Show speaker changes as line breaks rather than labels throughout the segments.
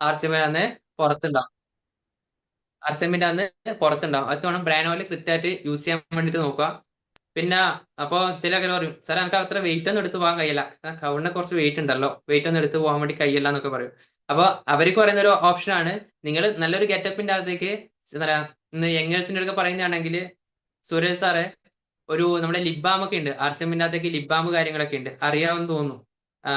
RCM അന്ന് പുറത്തുണ്ടാവും. RCMന്റെ അന്ന് പുറത്തുണ്ടാവും. അത് വേണം ബ്രാൻ ഓയിൽ കൃത്യമായിട്ട് യൂസ് ചെയ്യാൻ വേണ്ടിട്ട് നോക്കുക. പിന്നെ അപ്പൊ ചില ആൾക്കാർ പറയും സാർ എനിക്ക് അത്ര വെയിറ്റ് ഒന്നും എടുത്ത് പോകാൻ കഴിയില്ല, കൗണ്ടിന് കുറച്ച് വെയിറ്റ് ഉണ്ടല്ലോ, വെയിറ്റ് ഒന്നും എടുത്ത് പോകാൻ വേണ്ടി കഴിയില്ല എന്നൊക്കെ പറയും. അപ്പൊ അവർക്ക് പറയുന്ന ഒരു ഓപ്ഷനാണ്, നിങ്ങൾ നല്ലൊരു ഗെറ്റപ്പിന്റെ അകത്തേക്ക് എന്താ പറയാ, ഇന്ന് യങ്ങേഴ്സിന്റെ അടുത്ത് പറയുന്നതാണെങ്കിൽ സുരേഷ് സാറെ ഒരു നമ്മുടെ ലിപ് ബാം ഒക്കെ ഉണ്ട്, RCMന്റെ അകത്തേക്ക് ലിപ് ബാം കാര്യങ്ങളൊക്കെ ഉണ്ട്, അറിയാമെന്ന് തോന്നുന്നു. ആ,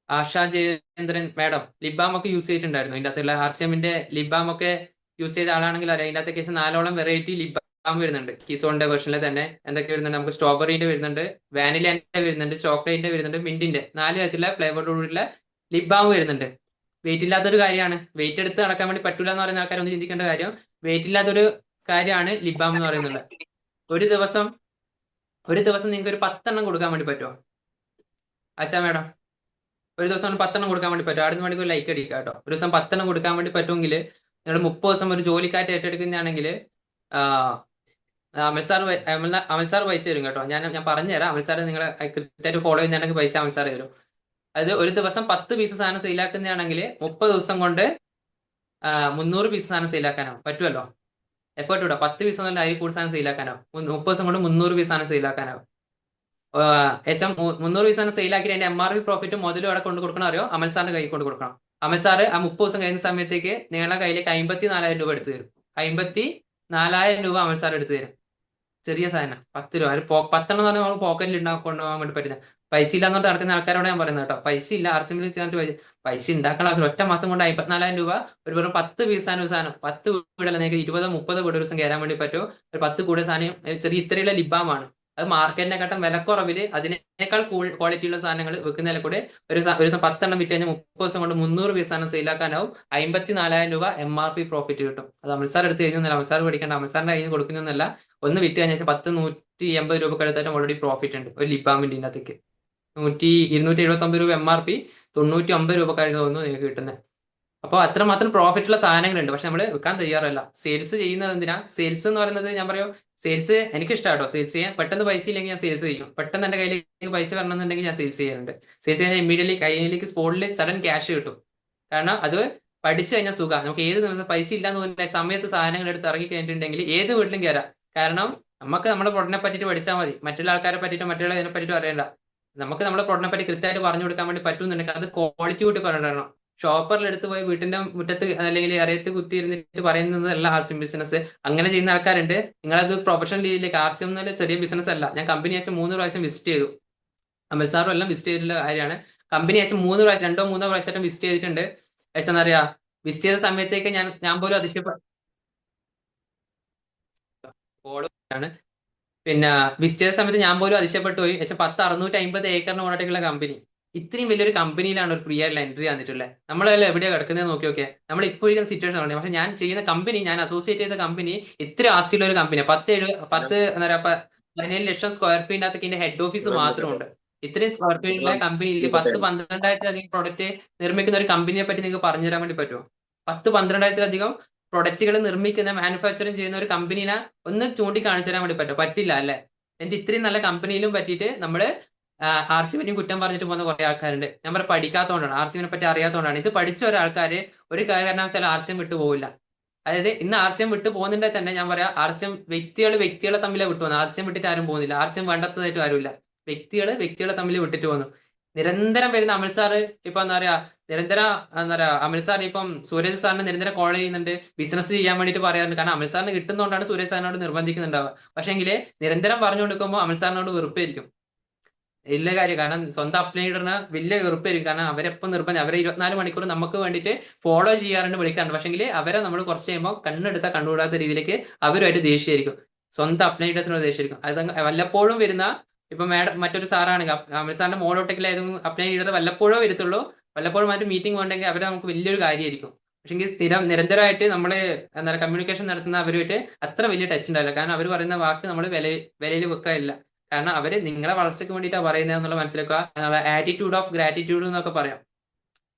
ASHA Jayendran madam lip balm ഒക്കെ യൂസ് ചെയ്തിട്ടുണ്ടായിരുന്നു. ഇതിന്റെ അകത്തുള്ള RCMന്റെ ലിപ് ബാം ഒക്കെ യൂസ് ചെയ്ത ആളാണെങ്കിൽ അറിയാം. ഇതിന്റെ അകത്തേക്ക് നാലോളം വെറൈറ്റി ലിപ് ബാം വരുന്നുണ്ട്. കിസോണിന്റെ വെർഷനിൽ തന്നെ എന്തൊക്കെ വരുന്നുണ്ട്, നമുക്ക് സ്ട്രോബെറിന്റെ വരുന്നുണ്ട്, വാനിലന്റെ വരുന്നുണ്ട്, ചോക്ലേറ്റിന്റെ വരുന്നുണ്ട്, മിന്റിന്റെ 4 തരത്തിലുള്ള ഫ്ലേവറോടുള്ള ലിപ് ബാം വരുന്നുണ്ട്. വെയിറ്റ് ഇല്ലാത്തൊരു കാര്യമാണ്, വെയിറ്റ് എടുത്ത് നടക്കാൻ വേണ്ടി പറ്റൂല എന്ന് പറയുന്ന ആൾക്കാർ ഒന്ന് ചിന്തിക്കേണ്ട കാര്യം, വെയിറ്റ് ഇല്ലാത്തൊരു കാര്യമാണ് ലിപ് ബാം എന്ന് പറയുന്നത്. ഒരു ദിവസം ഒരു ദിവസം നിങ്ങൾക്ക് ഒരു 10 എണ്ണം കൊടുക്കാൻ വേണ്ടി പറ്റുമോ ആശാ മാഡം? ഒരു ദിവസം ഒരു 10 എണ്ണം കൊടുക്കാൻ വേണ്ടി പറ്റും. ആടുന്ന് വേണമെങ്കിൽ ഒരു ലൈക്ക് അടിക്കുക കേട്ടോ. ഒരു ദിവസം 10 എണ്ണം കൊടുക്കാൻ വേണ്ടി പറ്റുമെങ്കിൽ നിങ്ങൾ 30 ദിവസം ഒരു ജോലിക്കായിട്ട് ഏറ്റെടുക്കുന്നതാണെങ്കിൽ അമൽ സാർ അമൽ സാർ പൈസ തരും കേട്ടോ. ഞാൻ പറഞ്ഞുതരാം. അമൽ സാർ നിങ്ങളെ കൃത്യമായിട്ട് ഫോളോ ചെയ്യുന്നതാണെങ്കിൽ പൈസ അമൽ സാർ തരും. അത് ഒരു ദിവസം 10 പീസ് സാധനം സെയിലാക്കുന്നതാണെങ്കിൽ 30 ദിവസം കൊണ്ട് 300 പീസ് സാധനം സെയിലാക്കാനാവും. പറ്റുമല്ലോ? എഫേർട്ട് വിടാം. 10 പീസ് ഒന്നും അതിൽ കൂടുതൽ സാധനം സെയിലാക്കാനാവും. 30 ദിവസം കൊണ്ട് 300 പീസ് സാധനം സെയിലാക്കാനാവും. ഏകദേശം 300 പീസാണ് സെയിലാക്കി അതിന്റെ MRP പ്രോഫിറ്റ് മുതലും അവിടെ കൊണ്ട് കൊടുക്കണം. അറിയോ? അമൽ സാറിന്റെ കയ്യിൽ കൊണ്ട് കൊടുക്കണം. അമൽ സാറ് ആ 30 ദിവസം കഴിയുന്ന സമയത്തേക്ക് നിങ്ങളുടെ കയ്യിലേക്ക് 54,000 രൂപ എടുത്തു തരും. 54,000 രൂപ അമൽ സാർ എടുത്തു തരും. ചെറിയ സാധനം 10 രൂപ. ഒരു 10 എണ്ണം എന്ന് പറഞ്ഞാൽ നമ്മൾ പോക്കറ്റിൽ ഉണ്ടാക്കി കൊണ്ടുപോകാൻ വേണ്ടി പറ്റുന്ന പൈസ ഇല്ലാന്ന് പറഞ്ഞിട്ട് നടക്കുന്ന ആൾക്കാരോട് ഞാൻ പറയുന്നത് കേട്ടോ. പൈസ ഇല്ല, RCMൽ ചേർന്നിട്ട് പൈസ ഉണ്ടാക്കാൻ ആവശ്യം ഒറ്റ മാസം കൊണ്ട് 54,000 രൂപ ഒരു വെറും 10 പീസാണ് ഒരു സാധനം. 10 വീടല്ല, നിങ്ങൾക്ക് 20-30 വീട് ഒരു ദിവസം കയറാൻ വേണ്ടി പറ്റും. ഒരു 10 കൂടെ സാധനം ചെറിയ ഇത്രയുള്ള ലിബാമാണ്. അത് മാർക്കറ്റിനെക്കാട്ടും വിലക്കുറവിൽ അതിനേക്കാൾ ക്വാളിറ്റിയുള്ള സാധനങ്ങൾ വെക്കുന്നതിൽ കൂടെ ഒരു ദിവസം 10 എണ്ണം വിറ്റ് കഴിഞ്ഞാൽ 30 ദിവസം കൊണ്ട് 300 പീസ് സാധനം സെയിലാക്കാനാവും. 54,000 രൂപ MRP പ്രോഫിറ്റ് കിട്ടും. അത് അമൽസാർ എടുത്ത് കഴിഞ്ഞൊന്നല്ല, അമൽസാർ പഠിക്കേണ്ട, അമൽസാറിന്റെ കയ്യിൽ നിന്ന് കൊടുക്കുന്നൊന്നല്ല. ഒന്ന് വിറ്റ് കഴിഞ്ഞാൽ 180 രൂപ എടുത്താലും ഓൾറെഡി പ്രോഫിറ്റ് ഉണ്ട് ഒരു ലിബാമിന്റെ ഇതിനകത്തേക്ക്. 279 രൂപ MRP, 95 രൂപ കഴിഞ്ഞ് തോന്നുന്നു നിങ്ങൾക്ക് കിട്ടുന്നത്. അപ്പോൾ അത്രമാത്രം പ്രോഫിറ്റ് ഉള്ള സാധനങ്ങളുണ്ട്. പക്ഷെ നമ്മൾ വിൽക്കാൻ തയ്യാറല്ല. സെയിൽസ് ചെയ്യുന്നത് എന്തിനാ? സെയിൽസ് എന്ന് പറയുന്നത് ഞാൻ പറയും, സെയിൽസ് എനിക്ക് ഇഷ്ടമാട്ടോ സെയിൽസ് ചെയ്യാൻ. പെട്ടെന്ന് പൈസ ഇല്ലെങ്കിൽ ഞാൻ സെയിൽസ് ചെയ്യും. പെട്ടെന്ന് എന്റെ കയ്യിലേക്ക് പൈസ വരണമെന്നുണ്ടെങ്കിൽ ഞാൻ സെയിൽസ് ചെയ്യാറുണ്ട്. സെയിൽസ് ചെയ്യാൻ ഇമ്മീഡിയറ്റ്ലി കയ്യിലേക്ക് സ്പോട്ടിൽ സഡൻ ക്യാഷ് കിട്ടും. കാരണം അത് പഠിച്ചു കഴിഞ്ഞാൽ സുഖം. നമുക്ക് ഏത് ദിവസം പൈസ ഇല്ലാന്ന് തോന്നുന്ന സമയത്ത് സാധനങ്ങൾ എടുത്ത് ഇറങ്ങി കഴിഞ്ഞിട്ടുണ്ടെങ്കിൽ ഏത് വീട്ടിലും കയറാം. കാരണം നമുക്ക് നമ്മുടെ പ്രൊഡക്റ്റിനെ പറ്റിയിട്ട് പഠിച്ചാൽ മതി. മറ്റുള്ള ആൾക്കാരെ പറ്റിയിട്ടോ മറ്റുള്ള ഇതിനെ പറ്റിയിട്ടോ അറിയണ്ട. നമുക്ക് നമ്മുടെ പ്രൊഡക്റ്റിനെ പറ്റി കൃത്യമായിട്ട് പറഞ്ഞു കൊടുക്കാൻ വേണ്ടി പറ്റുന്നുണ്ടെങ്കിൽ അത് ക്വാളിറ്റി കൂട്ടി പറയണം. ഷോപ്പറിൽ എടുത്ത് പോയി വീട്ടിന്റെ മുറ്റത്ത് അല്ലെങ്കിൽ അറിയത്ത് കുത്തി ഇരുന്നിട്ട് പറയുന്നതല്ല RCM ബിസിനസ്. അങ്ങനെ ചെയ്യുന്ന ആൾക്കാരുണ്ട്. നിങ്ങളത് പ്രൊഫഷണൽ രീതിയിലേക്ക് RCM എന്നല്ല, ചെറിയ ബിസിനസ് അല്ല. ഞാൻ കമ്പനി ശേഷം 3 പ്രാവശ്യം വിസിറ്റ് ചെയ്തു. അമൽ സാറും എല്ലാം വിസിറ്റ് ചെയ്തിട്ടുള്ള കാര്യമാണ്. കമ്പനി ശേഷം 3 പ്രാവശ്യം, 2-3 പ്രാവശ്യം വിസിറ്റ് ചെയ്തിട്ടുണ്ട്. പക്ഷെ എന്താ പറയാ, വിസിറ്റ് ചെയ്ത സമയത്തേക്ക് ഞാൻ പോലും അതിശയപ്പെട്ടു. പിന്നെ വിസിറ്റ് ചെയ്ത സമയത്ത് ഞാൻ പോലും അതിശയപ്പെട്ടു പോയി. പക്ഷെ 650 ഏക്കറിന് ഓണായിട്ടുള്ള കമ്പനി, ഇത്രയും വലിയൊരു കമ്പനിയിലാണ് ഒരു ഫ്രീ ആയിട്ടുള്ള എൻട്രി വന്നിട്ടുള്ളത്. നമ്മളെല്ലാം എവിടെയാണ് കിടക്കുന്നത് നോക്കി നോക്കിയാൽ നമ്മൾ ഇപ്പോൾ ഇരിക്കുന്ന സിറ്റുവേഷൻ ആണ്. പക്ഷെ ഞാൻ ചെയ്യുന്ന കമ്പനി, ഞാൻ അസോസിയേറ്റ് ചെയ്ത കമ്പനി ഇത്ര ആസ്തിയുള്ള ഒരു കമ്പനി. 17 ലക്ഷം സ്ക്വയർ ഫീറ്റിനകത്തേക്ക് ഇതിന്റെ ഹെഡ് ഓഫീസ് മാത്രമുണ്ട്. ഇത്രയും സ്ക്വയർ ഫീറ്റുള്ള കമ്പനിയിൽ 10-12,000-ലധികം പ്രൊഡക്റ്റ് നിർമ്മിക്കുന്ന ഒരു കമ്പനിയെ പറ്റി നിങ്ങൾക്ക് പറഞ്ഞു തരാൻ വേണ്ടി പറ്റുമോ? 10-12,000-ലധികം പ്രൊഡക്റ്റുകൾ നിർമ്മിക്കുന്ന, മാനുഫാക്ചറിങ് ചെയ്യുന്ന ഒരു കമ്പനീനെ ഒന്ന് ചൂണ്ടിക്കാണിച്ചു തരാൻ വേണ്ടി പറ്റും? പറ്റില്ല അല്ലെ? എന്നിട്ട് ഇത്രയും നല്ല കമ്പനിയിലും പറ്റിയിട്ട് നമ്മള് RCMനെയും കുറ്റം പറഞ്ഞിട്ട് പോകുന്ന കുറെ ആൾക്കാരുണ്ട്. ഞാൻ പറയാം, പഠിക്കാത്തതുകൊണ്ടാണ്, RCMനെ പറ്റി അറിയാത്തതുകൊണ്ടാണ്. ഇത് പഠിച്ച ഒരാൾക്കാര് ഒരു കാരണവശാലും RCM വിട്ടു പോകില്ല. അതായത് ഇന്ന് RCM വിട്ടു പോകുന്നുണ്ടെങ്കിൽ തന്നെ ഞാൻ പറയാം, വ്യക്തികളെ തമ്മിലെ വിട്ടു പോകുന്നത്. RCM വിട്ടിട്ട് ആരും പോകുന്നില്ല. RCM വേണ്ടാത്തതായിട്ട് ആരുമില്ല. വ്യക്തികളെ തമ്മിൽ വിട്ടിട്ട് പോകുന്നു. നിരന്തരം വരുന്ന അമൽ സാറ് ഇപ്പൊ എന്താ പറയാ, നിരന്തരം എന്താ പറയാ, അമൽ സാർ ഇപ്പം സൂരജ് സാറിനെ നിരന്തരം കോൾ ചെയ്യുന്നുണ്ട്, ബിസിനസ് ചെയ്യാൻ വേണ്ടിയിട്ട് പറയാറുണ്ട്. കാരണം അമൽ സാറിന് കിട്ടുന്നതുകൊണ്ടാണ് സൂരജ് സാറിനോട് നിർബന്ധിക്കുന്നുണ്ടാവുക. പക്ഷേങ്കിൽ നിരന്തരം പറഞ്ഞു കൊടുക്കുമ്പോൾ അമൽ സാറിനോട് വെറുപ്പായിരിക്കും. ഇല്ല കാര്യം. കാരണം സ്വന്തം അപ്ലൈഡറിന് വലിയ വെറുപ്പായിരിക്കും. കാരണം അവരെപ്പം നിർബന്ധം, അവരെ 24 മണിക്കൂർ നമുക്ക് വേണ്ടിയിട്ട് ഫോളോ ചെയ്യാറുണ്ട്, വിളിക്കാറുണ്ട്. പക്ഷേങ്കിൽ അവരെ നമ്മൾ കുറച്ച് കഴിയുമ്പോൾ കണ്ണെടുത്താൽ കണ്ടുകൂടാത്ത രീതിയിലേക്ക് അവരുമായിട്ട് ദേഷ്യമായിരിക്കും. സ്വന്തം അപ്ലൈഡേഴ്സിനോട് ദേഷ്യമായിരിക്കും. അത് വല്ലപ്പോഴും വരുന്ന, ഇപ്പൊ മാഡം മറ്റൊരു സാറാണെങ്കിൽ അമൽ സാറിന്റെ മോഡോടെക്കിലായതും അപ്ലൈ ലീഡർ വല്ലപ്പോഴോ വരത്തുള്ളൂ. വല്ലപ്പോഴും മറ്റു മീറ്റിംഗ് ഉണ്ടെങ്കിൽ അവരെ നമുക്ക് വലിയൊരു കാര്യമായിരിക്കും. പക്ഷെങ്കിൽ സ്ഥിരം നിരന്തരമായിട്ട് നമ്മൾ എന്താ പറയുക, കമ്മ്യൂണിക്കേഷൻ നടത്തുന്ന അവരുമായിട്ട് അത്ര വലിയ ടച്ച് ഉണ്ടാവില്ല. കാരണം അവർ പറയുന്ന വാക്ക് നമ്മൾ വിലയിൽ വെക്കാനില്ല. കാരണം അവര് നിങ്ങളെ വളർച്ചയ്ക്ക് വേണ്ടിയിട്ടാണ് പറയുന്നത് എന്നുള്ള മനസ്സിലാക്കുക. ആറ്റിറ്റ്യൂഡ് ഓഫ് ഗ്രാറ്റിറ്റ്യൂഡ് എന്നൊക്കെ പറയാം.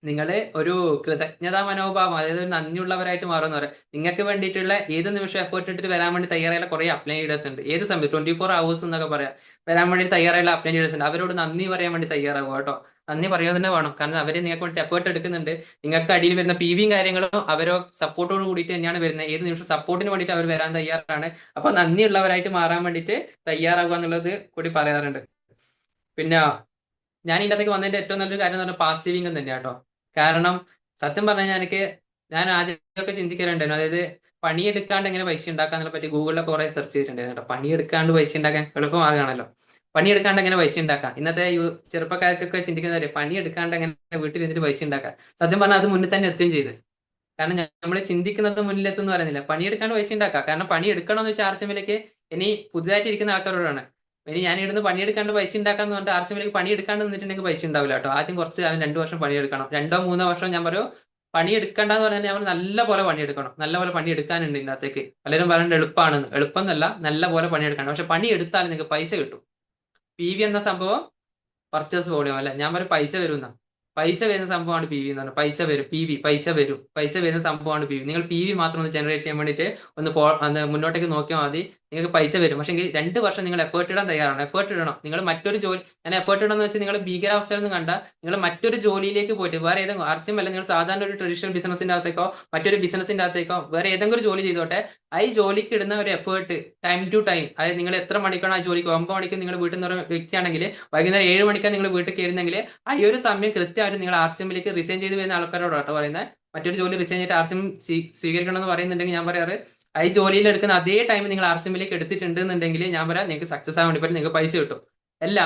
നിങ്ങൾ ഒരു കൃതജ്ഞതാ മനോഭാവം, അതായത് ഒരു നന്ദിയുള്ളവരായിട്ട് മാറുമെന്ന് പറയാം. നിങ്ങൾക്ക് വേണ്ടിയിട്ടുള്ള ഏത് നിമിഷം എഫേർട്ട് ഇട്ടിട്ട് വരാൻ വേണ്ടി തയ്യാറായുള്ള കുറെ അപ്ലൈ ലീഡേഴ്സ് ഉണ്ട്. ഏത് സമയത്ത് 24 hours എന്നൊക്കെ പറയാം, വരാൻ വേണ്ടി തയ്യാറായുള്ള അപ്ലൈ ലീഡേഴ്സ് ഉണ്ട്. അവരോട് നന്ദി പറയാൻ വേണ്ടി തയ്യാറാവുക കേട്ടോ. നന്ദി പറയുക തന്നെ വേണം. കാരണം അവര് നിങ്ങൾക്ക് വേണ്ടി എഫേർട്ട് എടുക്കുന്നുണ്ട്. നിങ്ങൾക്ക് അടിയിൽ വരുന്ന പി വിയും കാര്യങ്ങളും അവരോ സപ്പോർട്ടോട് കൂടിയിട്ട് തന്നെയാണ് വരുന്നത്. ഏത് നിമിഷം സപ്പോർട്ടിന് വേണ്ടിയിട്ട് അവർ വരാൻ തയ്യാറാണ്. അപ്പൊ നന്ദിയുള്ളവരായിട്ട് മാറാൻ വേണ്ടിയിട്ട് തയ്യാറാവുക എന്നുള്ളത് കൂടി പറയാറുണ്ട്. പിന്നെ ഞാൻ ഇതിൻ്റെ അകത്തേക്ക് വന്നതിന്റെ ഏറ്റവും നല്ലൊരു കാര്യം എന്ന് പറഞ്ഞാൽ പാസീവിങ് തന്നെയാണ് കേട്ടോ. കാരണം സത്യം പറഞ്ഞു കഴിഞ്ഞാൽ ഞാൻ ആദ്യമൊക്കെ ചിന്തിക്കാറുണ്ടായിരുന്നു. അതായത് പണിയെടുക്കാണ്ട് എങ്ങനെ പൈസ ഉണ്ടാക്കാന്നതിനെ പറ്റി ഗൂഗിളിലൊക്കെ കുറെ സെർച്ച് ചെയ്തിട്ടുണ്ടായിരുന്നു കേട്ടോ. പണിയെടുക്കാണ്ട് പൈസ ഉണ്ടാക്കാൻ എളുപ്പമാർഗ്ഗമാണല്ലോ. പണിയെടുക്കാണ്ട് എങ്ങനെ പൈസ ഉണ്ടാക്കാം. ഇന്നത്തെ ചെറുപ്പക്കാർക്കൊക്കെ ചിന്തിക്കുന്ന പണിയെടുക്കാണ്ട് എങ്ങനെ വീട്ടിൽ ഇരുന്നിട്ട് പൈസ ഉണ്ടാക്കാം. സത്യം പറഞ്ഞാൽ അത് മുന്നിൽ തന്നെ എത്തുകയും ചെയ്ത്. കാരണം നമ്മൾ ചിന്തിക്കുന്നത് മുന്നിലെത്തും എന്ന് പറയുന്നില്ല. പണിയെടുക്കാണ്ട് പൈസ ഉണ്ടാക്കാം. കാരണം പണി എടുക്കണമെന്ന് വെച്ചാൽ ആർസിഎമ്മിലേക്ക് ഇനി പുതുതായിട്ട് ഇരിക്കുന്ന ആൾക്കാരോടാണ്. ഇനി ഞാൻ ഇവിടുന്ന് പണിയെടുക്കാണ്ട് പൈസ ഉണ്ടാക്കാന്ന് പറഞ്ഞിട്ട് ആർസിഎമ്മിലേക്ക് പണിയെടുക്കാണ്ട് നിന്നിട്ടുണ്ടെങ്കിൽ പൈസ ഉണ്ടാവില്ല കേട്ടോ. ആദ്യം കുറച്ച് കാലം 2 വർഷം പണിയെടുക്കണം. 2 3 വർഷം ഞാൻ പറയും പണിയെടുക്കണ്ടെന്ന് പറഞ്ഞാൽ നമ്മൾ നല്ല പോലെ പണിയെടുക്കണം. നല്ല പോലെ പണിയെടുക്കാനുണ്ട് ഇതിനകത്തേക്ക്. പലരും പറയുന്നത് എളുപ്പമാണെന്ന്. എളുപ്പം എന്നല്ല, നല്ല പോലെ പണിയെടുക്കണം. പക്ഷെ പണി എടുത്താൽ നിങ്ങൾക്ക് പൈസ കിട്ടും. പി വി എന്ന സംഭവം പർച്ചേസ് വോളിയം അല്ല, ഞാൻ പറയും പൈസ വരുന്ന പൈസ വരുന്ന സംഭവമാണ് പി വി എന്ന് പറഞ്ഞാൽ. പൈസ വരും, പി വി പൈസ വരും, പൈസ വരുന്ന സംഭവമാണ് പി വി. നിങ്ങൾ പി വി മാത്രം ഒന്ന് ജനറേറ്റ് ചെയ്യാൻ വേണ്ടിയിട്ട് ഒന്ന് മുന്നോട്ടേക്ക് നോക്കിയാൽ മതി. നിങ്ങൾക്ക് പൈസ വരും. പക്ഷേ 2 വർഷം നിങ്ങൾ എഫേർട്ട് ഇടാൻ തയ്യാറാണ്. എഫേർട്ട് ഇടണം. നിങ്ങൾ മറ്റൊരു ജോലി, ഞാൻ എഫേർട്ട് ഇടണമെന്ന് വെച്ചാൽ നിങ്ങൾ ഭീകരാവസ്ഥയിൽ നിന്ന് കണ്ട നിങ്ങൾ മറ്റൊരു ജോലിയിലേക്ക് പോയിട്ട് വേറെ ഏതെങ്കിലും ആർസിഎം അല്ല, നിങ്ങൾ സാധാരണ ഒരു ട്രഡീഷണൽ ബിസിനസിന്റെ അകത്തേക്കോ മറ്റൊരു ബിസിനസിന്റെ അകത്തേക്കോ വേറെ ഏതെങ്കിലും ഒരു ജോലി ചെയ്തോട്ടെ, ആ ഈ ജോലിക്ക് ഇടുന്ന ഒരു എഫേർട്ട് ടൈം ടു ടൈം, അതായത് നിങ്ങൾ എത്ര മണിക്കാണ് ആ ജോലിക്ക് 9 മണിക്ക് നിങ്ങൾ വീട്ടിൽ നിന്ന് ഒരു വ്യക്തിയാണെങ്കിൽ വൈകുന്നേരം 7 മണിക്കാണ് നിങ്ങൾ വീട്ടിൽ കയറുന്നെങ്കിൽ ആ ഈ ഒരു സമയം കൃത്യമായിട്ട് നിങ്ങൾ ആർസിഎമ്മിലേക്ക് റിസൈൻ ചെയ്ത് വരുന്ന ആൾക്കാരോടാട്ടോ പറയുന്നത്. മറ്റൊരു ജോലി റിസൈൻ ചെയ്തിട്ട് ആർസിഎം സ്വീകരിക്കണം എന്ന് പറയുന്നുണ്ടെങ്കിൽ ഞാൻ പറയാറ് ഈ ജോലിയിൽ എടുക്കുന്ന അതേ ടൈം നിങ്ങൾ ആർസിഎമ്മിലേക്ക് എടുത്തിട്ടുണ്ട് എന്നുണ്ടെങ്കിൽ ഞാൻ പറയാം നിങ്ങൾക്ക് സക്സസ് ആവാൻ വേണ്ടി പറ്റും, നിങ്ങൾക്ക് പൈസ കിട്ടും. അല്ല,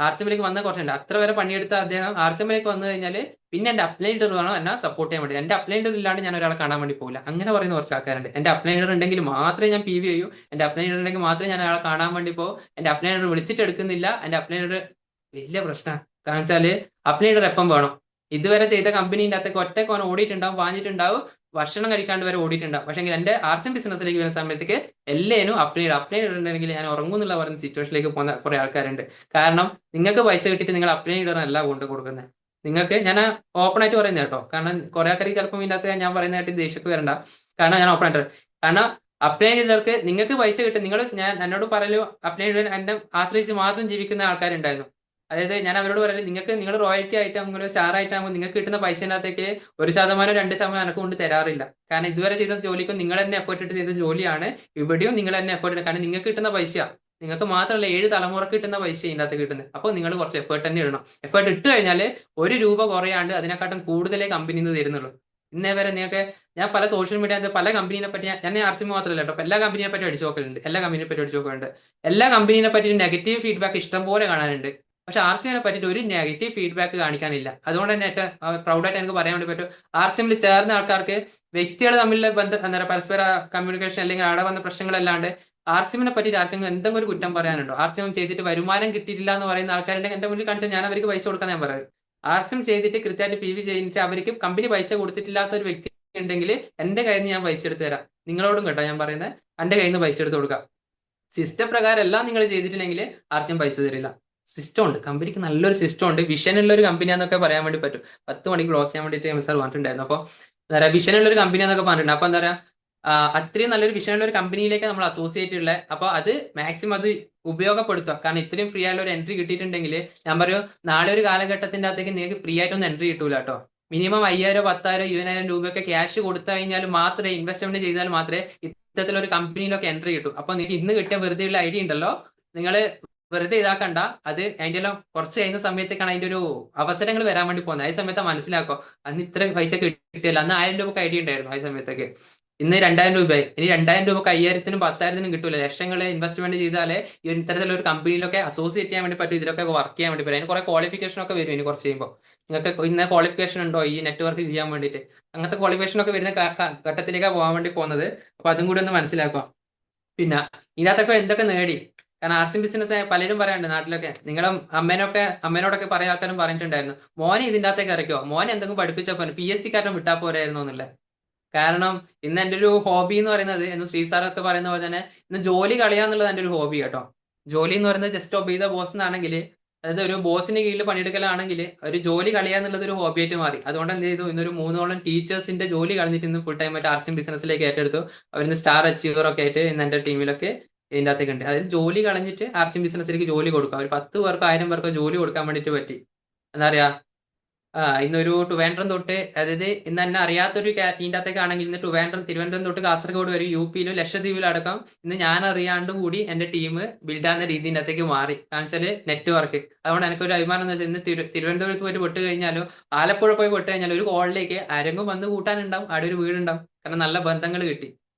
ആർസിഎമ്മിലേക്ക് വന്ന കുറച്ചുണ്ട്. അത്ര വരെ പണിയെടുത്ത അദ്ദേഹം ആർസിഎമ്മിലേക്ക് വന്നു കഴിഞ്ഞാൽ പിന്നെ എന്റെ അപ്ലൈഡർ വേണം എന്നെ സപ്പോർട്ട് ചെയ്യാൻ വേണ്ടി. എന്റെ അപ്ലൈഡർ ഇല്ലാണ്ട് ഞാൻ ഒരാളെ കാണാൻ വേണ്ടി പോകില്ല. അങ്ങനെ പറയുന്ന കുറച്ച് ആൾക്കാരുണ്ട്. എന്റെ അപ്ലൈഡർ ഉണ്ടെങ്കിൽ മാത്രമേ ഞാൻ പി വി ചെയ്യൂ. എന്റെ അപ്ലൈഡർ ഉണ്ടെങ്കിൽ മാത്രമേ ഞാൻ ഒരാളെ കാണാൻ വേണ്ടി പോകും. എന്റെ അപ്ലൈഡർ വിളിച്ചിട്ട് എടുക്കുന്നില്ല. എന്റെ അപ്ലൈഡർ വലിയ പ്രശ്നമാണ്. കാരണം വെച്ചാല് അപ്ലൈഡർ എപ്പം വേണം. ഇതുവരെ ചെയ്ത കമ്പനീൻ്റെ അകത്തേക്ക് ഒറ്റക്ക് അവൻ ഓടിയിട്ടുണ്ടാവും, വാങ്ങിയിട്ടുണ്ടാവും, ഭക്ഷണം കഴിക്കാണ്ട് വരെ ഓടിയിട്ടുണ്ടാവും. പക്ഷേ എന്റെ ആർസിഎം ബിസിനസ്സിലേക്ക് വരുന്ന സമയത്തേക്ക് എല്ലാവരും അപ്ലൈഡർ ഉണ്ടെങ്കിൽ ഞാൻ ഉറങ്ങും എന്നുള്ള പറയുന്ന സിറ്റുവേഷനിലേക്ക് പോകുന്ന കുറെ ആൾക്കാരുണ്ട്. കാരണം നിങ്ങൾക്ക് പൈസ കിട്ടിയിട്ട് നിങ്ങൾ അപ്ലൈഡറല്ല കൊണ്ട് കൊടുക്കുന്നത്. നിങ്ങൾക്ക് ഞാൻ ഓപ്പൺ ആയിട്ട് പറയുന്നത് കേട്ടോ. കാരണം കുറെ ആൾക്കാർക്ക് ചിലപ്പോൾ ഇതിൻ്റെ അകത്ത് ഞാൻ പറയുന്നതായിട്ട് ദേഷ്യക്ക് വരണ്ട. കാരണം ഞാൻ ഓപ്പൺ ആയിട്ട്, കാരണം അപ്ലൈഡർക്ക് നിങ്ങൾക്ക് പൈസ കിട്ടും. ഞാൻ എന്നോട് പറയലോ അപ്ലൈഡർ എന്നെ ആശ്രയിച്ച് മാത്രം ജീവിക്കുന്ന ആൾക്കാരുണ്ടായിരുന്നു. അതായത് ഞാൻ അവരോട് പറയുന്നത് നിങ്ങൾക്ക് നിങ്ങൾ റോയൽറ്റി ആയിട്ട് നിങ്ങൾ സ്റ്റാർ ആയിട്ടാകുമ്പോൾ നിങ്ങൾക്ക് കിട്ടുന്ന പൈസേനകത്തേക്ക് 1% 2% എനക്ക് കൊണ്ട് തരാറില്ല. കാരണം ഇതുവരെ ചെയ്ത ജോലിക്കും നിങ്ങൾ തന്നെ എഫേർട്ട് ഇട്ട് ചെയ്ത ജോലിയാണ്. ഇവിടെയും നിങ്ങൾ തന്നെ എഫേർട്ട് ഇടുക. കാരണം നിങ്ങൾക്ക് കിട്ടുന്ന പൈസ നിങ്ങൾക്ക് മാത്രമല്ല 7 തലമുറക്ക് കിട്ടുന്ന പൈസ ഇതിൻ്റെ അകത്ത് കിട്ടുന്നത്. അപ്പോൾ നിങ്ങൾ കുറച്ച് എഫേർട്ട് തന്നെ ഇടണം. എഫേർട്ട് ഇട്ട് കഴിഞ്ഞാൽ 1 രൂപ കുറയാണ്ട് അതിനെക്കാട്ടും കൂടുതലേ കമ്പനി നിന്ന് തരുന്നുള്ളൂ. ഇന്നേ വരെ നിങ്ങൾക്ക് ഞാൻ പല സോഷ്യൽ മീഡിയ പല കമ്പനീനെ പറ്റി ഞാൻ ആർസിഎം മാത്രമല്ല കേട്ടോ, എല്ലാ കമ്പനിയെ പറ്റി അടിച്ചു നോക്കലുണ്ട്. എല്ലാ കമ്പനിയെ പറ്റി അടിച്ചു നോക്കുന്നുണ്ട്. എല്ലാ കമ്പനീനെ പറ്റി നെഗറ്റീവ് ഫീഡ്ബാക്ക് ഇഷ്ടം പോലെ കാണാനുണ്ട്. പക്ഷെ ആർസിഎമ്മിനെ പറ്റിയിട്ട് ഒരു നെഗറ്റീവ് ഫീഡ്ബാക്ക് കാണിക്കാനില്ല. അതുകൊണ്ട് തന്നെ ഏറ്റവും പ്രൗഡായിട്ട് എനിക്ക് പറയാൻ വേണ്ടി പറ്റും, ആർസിഎമ്മിൽ ചേർന്ന ആൾക്കാർക്ക് വ്യക്തികൾ തമ്മിലുള്ള ബന്ധം എന്താ പറയുക, പരസ്പര കമ്മ്യൂണിക്കേഷൻ അല്ലെങ്കിൽ അവിടെ വന്ന പ്രശ്നങ്ങളല്ലാണ്ട് ആർസിഎമ്മിനെ പറ്റിയിട്ട് ആർക്കെങ്കിലും എന്തെങ്കിലും ഒരു കുറ്റം പറയാനുണ്ടോ? ആർസിഎം ചെയ്തിട്ട് വരുമാനം കിട്ടിയിട്ടില്ല എന്ന് പറയുന്ന ആൾക്കാരുടെ എന്റെ മുന്നിൽ കാണിച്ചാൽ ഞാൻ അവർക്ക് പൈസ കൊടുക്കാൻ ഞാൻ പറയും. ആർസിഎം ചെയ്തിട്ട് കൃത്യമായിട്ട് പി വി ചെയ്തിട്ട് അവർക്ക് കമ്പനി പൈസ കൊടുത്തിട്ടില്ലാത്ത ഒരു വ്യക്തി ഉണ്ടെങ്കിൽ എന്റെ കയ്യിൽ നിന്ന് ഞാൻ പൈസ എടുത്ത് തരാം. നിങ്ങളോടും കേട്ടോ ഞാൻ പറയുന്നത്, എന്റെ കയ്യിൽ നിന്ന് പൈസ എടുത്ത് കൊടുക്കാം. സിസ്റ്റം പ്രകാരം എല്ലാം നിങ്ങൾ ചെയ്തിട്ടില്ലെങ്കിൽ ആർസിഎം പൈസ തരില്ല. സിസ്റ്റം ഉണ്ട്, കമ്പനിക്ക് നല്ലൊരു സിസ്റ്റം ഉണ്ട്. വിഷനുള്ള ഒരു കമ്പനിയാന്നൊക്കെ പറയാൻ വേണ്ടി പറ്റും. 10 മണിക്ക് ക്ലോസ് ചെയ്യാൻ വേണ്ടിയിട്ട് സാർ പറഞ്ഞിട്ടുണ്ടായിരുന്നു. അപ്പോൾ എന്താ പറയുക, വിഷനുള്ള ഒരു കമ്പനിയാന്നൊക്കെ പറഞ്ഞിട്ടുണ്ട്. അപ്പൊ എന്താ പറയുക, അത്രയും നല്ലൊരു വിഷനുള്ള ഒരു കമ്പനിയിലേക്ക് നമ്മൾ അസോസിയേറ്റ് ഉള്ളത്. അപ്പൊ അത് മാക്സിമം അത് ഉപയോഗപ്പെടുത്തുക. കാരണം ഇത്രയും ഫ്രീ ആയിട്ടുള്ള ഒരു എൻട്രി കിട്ടിയിട്ടുണ്ടെങ്കിൽ ഞാൻ പറയും നാളെ ഒരു കാലഘട്ടത്തിന്റെ അകത്തേക്ക് നിങ്ങൾക്ക് ഫ്രീ ആയിട്ടൊന്നും എൻട്രി കിട്ടൂല കേട്ടോ. മിനിമം 5000 10,000 20,000 രൂപയൊക്കെ ക്യാഷ് കൊടുത്തു കഴിഞ്ഞാൽ മാത്രമേ, ഇൻവെസ്റ്റ്മെന്റ് ചെയ്താൽ മാത്രമേ ഇത്തരത്തിലൊരു കമ്പനിയിലൊക്കെ എൻട്രി കിട്ടും. അപ്പൊ നിങ്ങൾക്ക് ഇന്ന് കിട്ടിയ വെറുതെയുള്ള ഐഡിയ ഉണ്ടല്ലോ, നിങ്ങൾ വെറുതെ ഇതാക്കണ്ട. അത് അതിന്റെ എല്ലാം കുറച്ച് കഴിയുന്ന സമയത്തേക്കാണ് അതിന്റെ ഒരു അവസരങ്ങൾ വരാൻ വേണ്ടി പോകുന്നത്. ആ സമയത്ത് മനസ്സിലാക്കോ, അന്ന് ഇത്ര പൈസ കിട്ടിയല്ല. അന്ന് 1000 രൂപ ഐഡിയ ഉണ്ടായിരുന്നു ആ സമയത്തൊക്കെ. ഇന്ന് 2000 രൂപയായി. ഇനി 2000 രൂപക്ക് 5000-നും 10,000-നും കിട്ടൂല. ലക്ഷങ്ങൾ ഇൻവെസ്റ്റ്മെന്റ് ചെയ്താലേ ഈ ഇത്തരത്തിലൊരു കമ്പനിയിലൊക്കെ അസോസിയേറ്റ് ചെയ്യാൻ വേണ്ടി പറ്റും, ഇതിലൊക്കെ വർക്ക് ചെയ്യാൻ വേണ്ടി പറ്റും. അതിന് കുറെ ക്വാളിഫിക്കേഷൻ ഒക്കെ വരും ഇനി കുറച്ച് ചെയ്യുമ്പോൾ. നിങ്ങൾക്ക് ഇന്ന ക്വാളിഫിക്കേഷൻ ഉണ്ടോ ഈ നെറ്റ്വർക്ക് ചെയ്യാൻ വേണ്ടിയിട്ട്, അങ്ങനത്തെ ക്വാളിഫിക്കേഷൻ ഒക്കെ വരുന്ന ഘട്ടത്തിലേക്കാണ് പോകാൻ വേണ്ടി പോകുന്നത്. അപ്പൊ അതും കൂടി ഒന്ന് മനസ്സിലാക്കാം. പിന്നെ ഇതിനകത്തൊക്കെ എന്തൊക്കെ നേടി. കാരണം ആർസിഎം ബിസിനസ് പലരും പറയാറുണ്ട് നാട്ടിലൊക്കെ. നിങ്ങളുടെ അമ്മേനോടൊക്കെ പറയാൻ ആൾക്കാരും പറഞ്ഞിട്ടുണ്ടായിരുന്നു, മോനെ ഇതിൻ്റെ അകത്തേക്ക് ഇറക്കോ, മോനെ എന്തെങ്കിലും പഠിപ്പിച്ചാൽ പോലെ PSC കാരൻ വിട്ടാൽ പോരായിരുന്നു എന്നുള്ളത്. കാരണം ഇന്ന് എൻ്റെ ഒരു ഹോബി എന്ന് പറയുന്നത്, എന്ന് ശ്രീ സാറൊക്കെ പറയുന്ന പോലെ തന്നെ ഇന്ന് ജോലി കളയാന്നുള്ളത് എൻ്റെ ഒരു ഹോബി കേട്ടോ. ജോലി എന്ന് പറയുന്നത് ജസ്റ്റ് ഒബേ ദ ബോസ് എന്നാണെങ്കിൽ, അതായത് ഒരു ബോസിന് കീഴിൽ പണിയെടുക്കലാണെങ്കിൽ ഒരു ജോലി കളയാന്നുള്ളത് ഒരു ഹോബി ആയിട്ട് മാറി. അതുകൊണ്ട് എന്ത് ചെയ്തു, ഇന്നൊരു 3ഓളം ടീച്ചേഴ്സിന്റെ ജോലി കളഞ്ഞിട്ട് ഇന്ന് ഫുൾ ടൈം ആയിട്ട് ആർസിഎം ബിസിനസ്സിലേക്ക് ഏറ്റെടുത്തു. അവരിന്ന് സ്റ്റാർ അച്ചീവർ ഒക്കെ ആയിട്ട് ഇന്ന് എൻ്റെ ടീമിലൊക്കെ ഇതിൻ്റെ അകത്തേക്ക് ഉണ്ട്. അതായത് ജോലി കളഞ്ഞിട്ട് ആർസിഎം ബിസിനസ്സിലേക്ക് ജോലി കൊടുക്കുക. ഒരു 10 പേർക്കോ 1000 പേർക്കോ ജോലി കൊടുക്കാൻ വേണ്ടിയിട്ട് പറ്റി. എന്താ പറയാ, ഇന്നൊരു ട്രിവാൻഡ്രം തൊട്ട്, അതായത് ഇന്ന് എന്നെ അറിയാത്തൊരു ഇതിൻ്റെ അകത്തേക്കാണെങ്കിൽ ഇന്ന് തിരുവനന്തപുരം തൊട്ട് കാസർഗോഡ് വരെ യു പിയിലും ലക്ഷദ്വീപിലും അടക്കം ഇന്ന് ഞാൻ അറിയാണ്ട് കൂടി എന്റെ ടീം ബിൽഡാകുന്ന രീതിൻ്റെ അകത്തേക്ക് മാറി. കാരണം വെച്ചാല് നെറ്റ്വർക്ക്. അതുകൊണ്ട് എനിക്കൊരു അഭിമാനം എന്ന് വെച്ചാൽ ഇന്ന് തിരുവനന്തപുരത്ത് പോയിട്ട് പെട്ട് കഴിഞ്ഞാലോ ആലപ്പുഴ പോയി പെട്ട് കഴിഞ്ഞാലും ഒരു കോളിലേക്ക് ആരെങ്കിലും വന്ന് കൂട്ടാനുണ്ടാവും, അവിടെ ഒരു വീടുണ്ടാവും. കാരണം നല്ല ബന്ധങ്ങൾ കിട്ടി.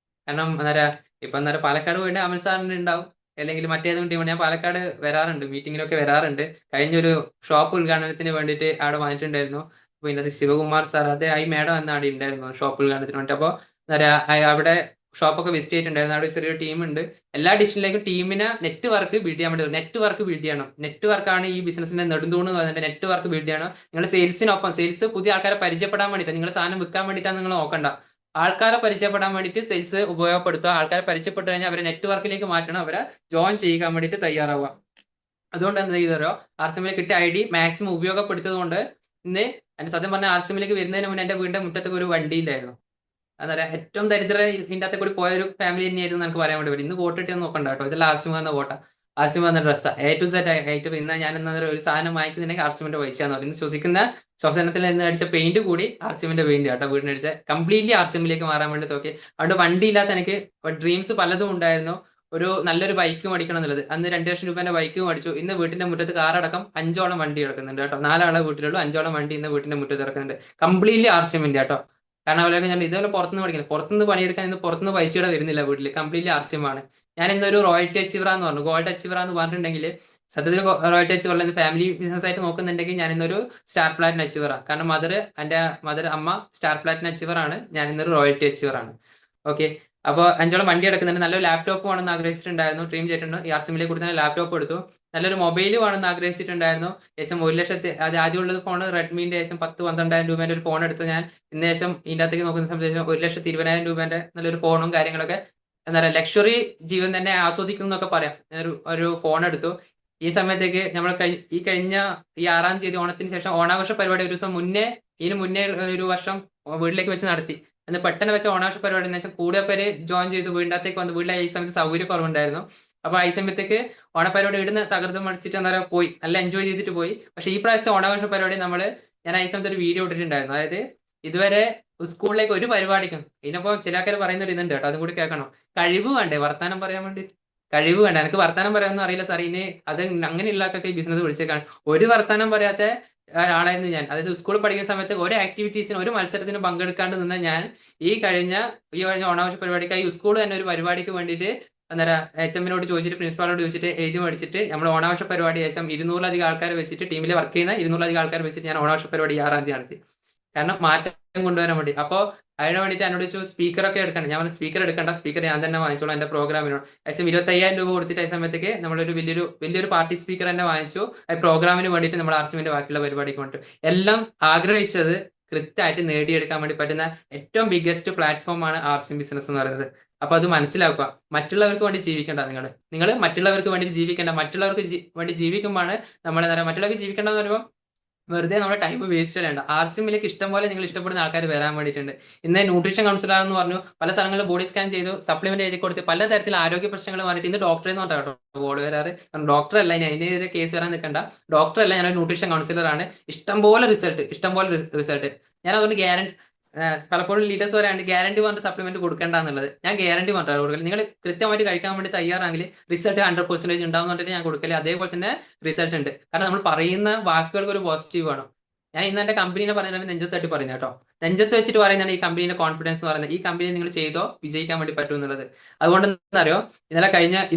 കാരണം എന്താ പറയാ, ഇപ്പൊ എന്താ പറയാ, പാലക്കാട് പോയിട്ട് അമൽ സാറിന് ഉണ്ടാവും, അല്ലെങ്കിൽ മറ്റേതും ടീം. ഞാൻ പാലക്കാട് വരാറുണ്ട്, മീറ്റിങ്ങിനൊക്കെ വരാറുണ്ട്. കഴിഞ്ഞൊരു ഷോപ്പ് ഉദ്ഘാടനത്തിന് വേണ്ടിയിട്ട് അവിടെ വന്നിട്ടുണ്ടായിരുന്നു. അപ്പൊ ഇതിനകത്ത് ശിവകുമാർ സാർ, അത് ഈ മേഡം എന്ന അവിടെ ഉണ്ടായിരുന്നു ഷോപ്പ് ഉദ്ഘാടനത്തിന് വേണ്ടി. അപ്പോൾ എന്താ പറയാ, അവിടെ ഷോപ്പൊക്കെ വിസിറ്റ് ചെയ്തിട്ടുണ്ടായിരുന്നു. അവിടെ ചെറിയൊരു ടീമുണ്ട്. എല്ലാ ഡിസ്ട്രിക്റ്റിലേക്കും ടീമിനെ നെറ്റ്വർക്ക് ബിൽഡ് ചെയ്യാൻ വേണ്ടി, നെറ്റ്വർക്ക് ബിൽഡ് ചെയ്യണം. നെറ്റ്വർക്കാണ് ഈ ബിസിനസിന്റെ നെടുന്തൂണ് എന്ന് പറഞ്ഞിട്ട് നെറ്റ്വർക്ക് ബിൽഡ് ചെയ്യണം. നിങ്ങൾ സെയിൽസിനൊപ്പം, സെയിൽസ് പുതിയ ആൾക്കാരെ പരിചയപ്പെടാൻ വേണ്ടിയിട്ട്, നിങ്ങൾ സാധനം വിൽക്കാൻ വേണ്ടിയിട്ടാണ് നിങ്ങൾ നോക്കണ്ട. ആൾക്കാരെ പരിചയപ്പെടാൻ വേണ്ടിയിട്ട് സെയിൽസ് ഉപയോഗപ്പെടുത്തുക. ആൾക്കാരെ പരിചയപ്പെട്ട് കഴിഞ്ഞാൽ അവരെ നെറ്റ്വർക്കിലേക്ക് മാറ്റണം, അവരെ ജോയിൻ ചെയ്യാൻ വേണ്ടിയിട്ട് തയ്യാറാവുക. അതുകൊണ്ട് എന്ത് ചെയ്തോ, ആർസിഎമ്മിലേക്ക് കിട്ടിയ ഐഡി മാക്സിമം ഉപയോഗപ്പെടുത്തിയത് കൊണ്ട് ഇന്ന് എന്റെ സത്യം പറഞ്ഞ ആർസിഎമ്മിലേക്ക് വരുന്നതിന് മുന്നേ എന്റെ വീടിന്റെ മുറ്റത്തേക്ക് ഒരു വണ്ടിയില്ലായിരുന്നു. എന്താ പറയാ, ഏറ്റവും ദരിദ്ര ഇതിന്റെ അകത്ത് കൂടി പോയ ഒരു ഫാമിലി തന്നെയായിരുന്നു എനിക്ക് പറയാൻ വേണ്ടി പറ്റും. ഇന്ന് വോട്ട് ഇട്ട് നോക്കണ്ട കേട്ടോ, ഇതെല്ലാം ആർസിഎം വന്ന വോട്ടാ, ആർസിഎം വന്ന ഡ്രസ്സാ, A to Z ആയിട്ട്. ഇന്ന് ഞാൻ എന്താ ഒരു സാധനം വാങ്ങിക്കുന്നുണ്ടെങ്കിൽ ആർസിഎമ്മിന്റെ പൈസയാന്ന് പറയും. ഇന്ന് ശ്വസിക്കുന്ന ശ്വസനത്തിൽ നിന്ന് അടിച്ച പെയിന്റ് കൂടി ആർസിഎമ്മിന്റെ പെയിന്റ് കേട്ടോ, വീടിനടിച്ച കംപ്ലീറ്റ്ലി ആർസിഎമ്മിലേക്ക് മാറാൻ വേണ്ടി നോക്കി. അതുകൊണ്ട് വണ്ടി ഇല്ലാത്ത എനിക്ക് ഡ്രീംസ് പലതും ഉണ്ടായിരുന്നു. ഒരു നല്ലൊരു ബൈക്ക് മേടിക്കണം എന്നുള്ളത്. അന്ന് 2 ലക്ഷം രൂപേന്റെ ബൈക്ക് മേടിച്ചു. ഇന്ന് വീട്ടിന്റെ മുറ്റത്ത് കാറടക്കം 5ഓളം വണ്ടി കിടക്കുന്നുണ്ട് കേട്ടോ. 4 ആളെ വീട്ടിലുള്ളൂ, 5ഓളം വണ്ടി ഇന്ന് വീട്ടിന്റെ മുറ്റത്ത് കിടക്കുന്നുണ്ട്. കംപ്ലീറ്റ്ലി ആർസിഎമ്മിന്റെ കേട്ടോ. കാരണം അവരൊക്കെ ഞാൻ ഇതേപോലെ പുറത്തുനിന്ന് പഠിക്കുന്നത്, പുറത്തുനിന്ന് പണിയെടുക്കാൻ ഇന്ന് പുറത്തുനിന്ന് പൈസയുടെ വരുന്നില്ല വീട്ടിൽ, കംപ്ലീറ്റ്ലി ആർസിഎം ആണ്. ഞാൻ ഇന്നൊരു റോയൽറ്റി അച്ചീവർ എന്ന് പറഞ്ഞു, ഗോൾഡ് അച്ചീവർ എന്ന് പറഞ്ഞിട്ടുണ്ടെങ്കിൽ സത്യത്തിൽ റോയൽറ്റി അച്ചീവർ ഫാമിലി ബിസിനസ് ആയിട്ട് നോക്കുന്നുണ്ടെങ്കിൽ ഞാൻ ഇന്നൊരു സ്റ്റാർ പ്ലാറ്റിനം അച്ചീവറാണ്. കാരണം എന്റെ മദർ അമ്മ സ്റ്റാർ പ്ലാറ്റിനം അച്ചീവർ ആണ്, ഞാൻ ഇന്നൊരു റോയൽറ്റി അച്ചീവർ ആണ്. ഓക്കെ. അപ്പോൾ 5ഓളം വണ്ടി എടുക്കുന്നുണ്ട്. നല്ലൊരു ലാപ്ടോപ്പ് വേണമെന്ന് ആഗ്രഹിച്ചിട്ടുണ്ടായിരുന്നു, ഡ്രീം ചെയ്തിട്ടുണ്ട്. ഈ ആർസിഎമ്മിലേക്ക് കൂടി തന്നെ ലാപ്ടോപ്പ് എടുത്തു. നല്ലൊരു മൊബൈൽ വേണമെന്ന് ആഗ്രഹിച്ചിട്ടുണ്ടായിരുന്നു. ഏകദേശം 1 ലക്ഷത്തി, അത് ആദ്യമുള്ളത് ഫോൺ റെഡ്മിന്റെ ഏകദേശം 10-12 ആയിരം രൂപേന്റെ ഒരു ഫോൺ എടുത്ത് ഞാൻ ഇന്ന് ശേഷം ഇതിന്റെ അകത്തേക്ക് നോക്കുന്ന സമയത്ത് 1,20,000 രൂപേന്റെ നല്ലൊരു ഫോണും കാര്യങ്ങളൊക്കെ, എന്താ പറയുക, ലക്ഷറി ജീവൻ തന്നെ ആസ്വദിക്കും എന്നൊക്കെ പറയാം. ഒരു ഫോൺ എടുത്തു. ഈ സമയത്തേക്ക് നമ്മൾ കഴിഞ്ഞ ഈ 6-ാം തീയതി ഓണത്തിന് ശേഷം ഓണാഘോഷ പരിപാടി ഒരു ദിവസം മുന്നേ, ഇതിന് മുന്നേ ഒരു വർഷം വീട്ടിലേക്ക് വെച്ച് നടത്തി. അന്ന് പെട്ടെന്ന് വെച്ച ഓണാഘോഷ പരിപാടി എന്ന് വെച്ചാൽ കൂടുതൽ പേര് ജോയിൻ ചെയ്തു, വീടിനകത്തേക്ക് വന്നു. വീട്ടിലെ ഈ സമയത്ത് സൗകര്യം കുറവുണ്ടായിരുന്നു. അപ്പൊ ഈ സമയത്തേക്ക് ഓണപരിപാടി ഇടുന്ന തകർത്ത് മടിച്ചിട്ട് എന്താ പറയുക പോയി, നല്ല എൻജോയ് ചെയ്തിട്ട് പോയി. പക്ഷെ ഈ പ്രാവശ്യത്തെ ഓണാഘോഷ പരിപാടി ഞാൻ ഈ സമയത്ത് ഒരു വീഡിയോ ഇട്ടിട്ടുണ്ടായിരുന്നു. അതായത് ഇതുവരെ സ്കൂളിലേക്ക് ഒരു പരിപാടിക്കും, ഇതിനപ്പോ ചില ആൾക്കാർ പറയുന്ന ഒരു ഇതുണ്ട് കേട്ടോ, അതും കൂടി കേൾക്കണം. കഴിവ് വേണ്ടേ വർത്താനം പറയാൻ വേണ്ടി? കഴിവ് വേണ്ട. എനിക്ക് വർത്താനം പറയാനൊന്നും അറിയില്ല സാർ, ഇനി അത് അങ്ങനെയുള്ളതൊക്കെ ഈ ബിസിനസ് വിളിച്ചേക്കാണ്. ഒരു വർത്താനം പറയാത്ത ആളായിരുന്നു ഞാൻ. അതായത് സ്കൂളിൽ പഠിക്കുന്ന സമയത്ത് ഒരു ആക്ടിവിറ്റീസിന്, ഒരു മത്സരത്തിന് പങ്കെടുക്കാണ്ട് നിന്ന ഞാൻ ഈ കഴിഞ്ഞ ഓണാഘോഷ പരിപാടിക്കായി സ്കൂൾ തന്നെ ഒരു പരിപാടിക്ക് വേണ്ടിയിട്ട് അന്നേരം HM-നോട് ചോദിച്ചിട്ട്, പ്രിൻസിപ്പാളോട് ചോദിച്ചിട്ട് എഴുതി മേടിച്ചിട്ട് നമ്മൾ ഓണാഘോഷ പരിപാടി ഏകദേശം 200-ലധികം ആൾക്കാരെ വെച്ചിട്ട്, ടീമിൽ വർക്ക് ചെയ്യുന്ന 200-ലധികം ആൾക്കാരെ വെച്ചിട്ട് ഞാൻ ഓണാഘോഷ പരിപാടി 6-ാം തീയതി നടത്തി. കാരണം മാറ്റം കൊണ്ടുവരാൻ വേണ്ടി. അപ്പോൾ അതിന് വേണ്ടിയിട്ട് എന്നോട് ചോദിച്ചു സ്പീക്കറൊക്കെ എടുക്കണം. ഞാൻ പറഞ്ഞു സ്പീക്കർ എടുക്കണ്ട, സ്പീക്കർ ഞാൻ തന്നെ വാങ്ങിച്ചോളാം എന്റെ പ്രോഗ്രാമിനോട്. ഏകദേശം 25,000 രൂപ കൊടുത്തിട്ട് ആ സമയത്തേക്ക് നമ്മളൊരു വലിയൊരു പാർട്ടി സ്പീക്കർ തന്നെ വാങ്ങിച്ചു. ആ പ്രോഗ്രാമിന് വേണ്ടിയിട്ട് നമ്മൾ ആർസിഎമ്മിന്റെ ബാക്കിയുള്ള പരിപാടിക്ക് വേണ്ടിയിട്ട് എല്ലാം ആഗ്രഹിച്ചത് കൃത്യമായിട്ട് നേടിയെടുക്കാൻ വേണ്ടി പറ്റുന്ന ഏറ്റവും ബിഗ്ഗസ്റ്റ് പ്ലാറ്റ്ഫോമാണ് ആർസിഎം ബിസിനസ് എന്ന് പറയുന്നത്. അപ്പൊ അത് മനസ്സിലാക്കുക. മറ്റുള്ളവർക്ക് വേണ്ടി ജീവിക്കേണ്ട, നിങ്ങൾ മറ്റുള്ളവർക്ക് വേണ്ടി ജീവിക്കേണ്ട. മറ്റുള്ളവർക്ക് വേണ്ടി ജീവിക്കുമ്പോഴാണ് നമ്മൾ എന്താ പറയുക, മറ്റുള്ളവർക്ക് ജീവിക്കേണ്ടതെന്ന് പറയുമ്പോൾ വെറുതെ നമ്മുടെ ടൈം വേസ്റ്റ് ചെയ്യേണ്ട. ആർസിഎമ്മിലേക്ക് ഇഷ്ടംപോലെ നിങ്ങൾ ഇഷ്ടപ്പെടുന്ന ആൾക്കാർ വരാൻ വേണ്ടിയിട്ടുണ്ട്. ഇന്ന് ന്യൂട്രീഷൻ കൗൺസിലർ എന്ന് പറഞ്ഞു പല സ്ഥലങ്ങളിലും ബോഡി സ്കാൻ ചെയ്തു, സപ്ലിമെന്റ് എഴുതി കൊടുത്ത് പലതരത്തിൽ ആരോഗ്യ പ്രശ്നങ്ങൾ മാറിയിട്ട് ഇന്ന് ഡോക്ടറെ എന്ന് പറഞ്ഞാൽ കേട്ടോ ബോർഡ് വരാറ്. ഡോക്ടർ അല്ല, ഇനി അതിനെതിരെ കേസ് വരാൻ നിൽക്കണ്ട. ഡോക്ടർ അല്ല, ഞാനൊരു ന്യൂട്രീഷൻ കൗൺസിലർ ആണ്. ഇഷ്ടംപോലെ റിസൾട്ട്. ഞാൻ അതുകൊണ്ട് ഗ്യാരണ്ടി, പലപ്പോഴും ലീഡേഴ്സ് പറയാണ്ട് ഗ്യാരണ്ടി പറഞ്ഞിട്ട് സപ്ലിമെന്റ് കൊടുക്കേണ്ട എന്നുള്ളത്. ഞാൻ ഗ്യാരണ്ടി പറഞ്ഞിട്ടാണ് കൊടുക്കല്. നിങ്ങൾ കൃത്യമായിട്ട് കഴിക്കാൻ വേണ്ടി തയ്യാറാണെങ്കിൽ റിസൾട്ട് 100% ഉണ്ടാവും പറഞ്ഞിട്ട് ഞാൻ കൊടുക്കല്. അതേപോലെ തന്നെ റിസൾട്ട് ഉണ്ട്. കാരണം നമ്മൾ പറയുന്ന വാക്കുകൾക്ക് ഒരു പോസിറ്റീവ് വേണം. ഞാൻ ഇന്ന് എന്റെ കമ്പനീനെ പറഞ്ഞാൽ നെഞ്ചത്തായിട്ട് പറയുന്നത് കേട്ടോ. നെഞ്ചത്ത് വെച്ചിട്ട് പറയുന്നതാണ് ഈ കമ്പനീന്റെ കോൺഫിഡൻസ് എന്ന് പറയുന്നത്. ഈ കമ്പനി നിങ്ങൾ ചെയ്തോ വിജയിക്കാൻ വേണ്ടി പറ്റും എന്നുള്ളത്. അതുകൊണ്ട് എന്താ അറിയോ,